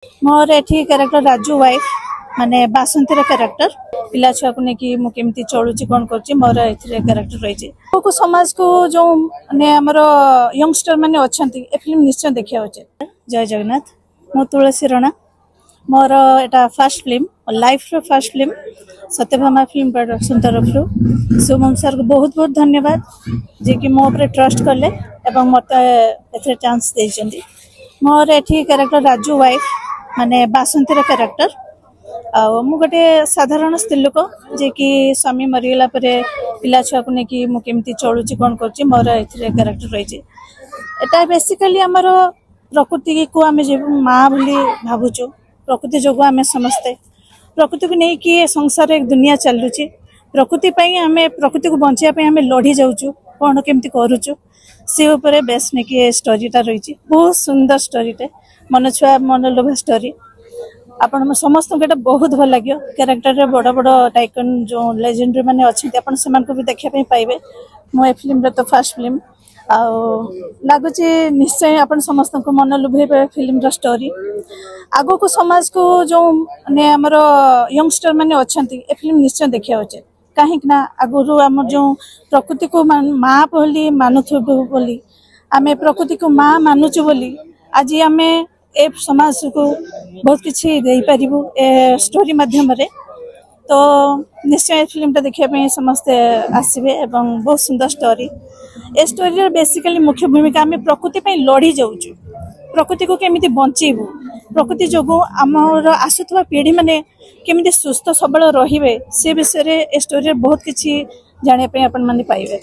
मोर एठी character Raju wife माने बासंतीर character पिला छुआ को लेकिन मुझे चलुची कौन कर मोर ए कैरेक्टर रही को समाज को जो माने हमर यंगस्टर माने अच्छा ए फिल्म निश्चय देखा उचित। जय जगन्नाथ मो तुलसी रणा मोर एटा फर्स्ट फिल्म लाइफ रो first film Satyabhama film production तरफ शुभम सर को बहुत बहुत धन्यवाद जे कि मो ऊपर ट्रस्ट कले एवं मत ए चांस देइछन्ती। मोर एठी कैरेक्टर राजू वाइफ माने बासंतीर कैरेक्टर मु गोटे साधारण स्त्री लोक जे कि स्वामी मरीगला पिला छुआ को लेकिन मुझे चलुची कौन कर मोर ए कैरेक्टर रही एटा बेसिकली आमर प्रकृति को आम माँ बोली भावुचु प्रकृति जो आम समस्ते प्रकृति को लेकिन संसार एक दुनिया चलुची प्रकृति आम प्रकृति को बचाई आम लड़ी जाऊँ कौन केमती करुचु सी उपरे बेस नहीं स्टोरीटा रही बहुत सुंदर स्टोरीटे मन छुआ मन लोभा स्टोरी आपण समस्त बहुत भल लगे कैरेक्टर बड़ बड़ टाइकन जो लेजेंडरी मैंने अच्छा से भी देखा पाइबे मो ए फिल्म तो फर्स्ट फिल्म लगुच निश्चय आपण समस्त को मन लुभे फिल्म स्टोरी आगो को समाज को जो माने हमर यंगस्टर मैंने अच्छा ए फिल्म निश्चय देखा उचित कहीं आगु आम जो प्रकृति को माँ बोली मानुथु बोली आम प्रकृति को माँ मानुचु बोली आज आम ए समाज को बहुत किसी दे पारिबु ए स्टोरी माध्यम रे तो निश्चय फिल्म टा देखिया समस्ते आसबे एवं बहुत सुंदर स्टोरी ए स्टोरी बेसिकली मुख्य भूमिका आम प्रकृति पे लड़ी जाऊँ प्रकृति को केमिति बंचेबू प्रकृति जो आमर आसुवा पीढ़ी माने केमिति सुस्थ सबल रहिबे से विषय ए स्टोरी बहुत किसी जानिया पे आपण माने पाइबे।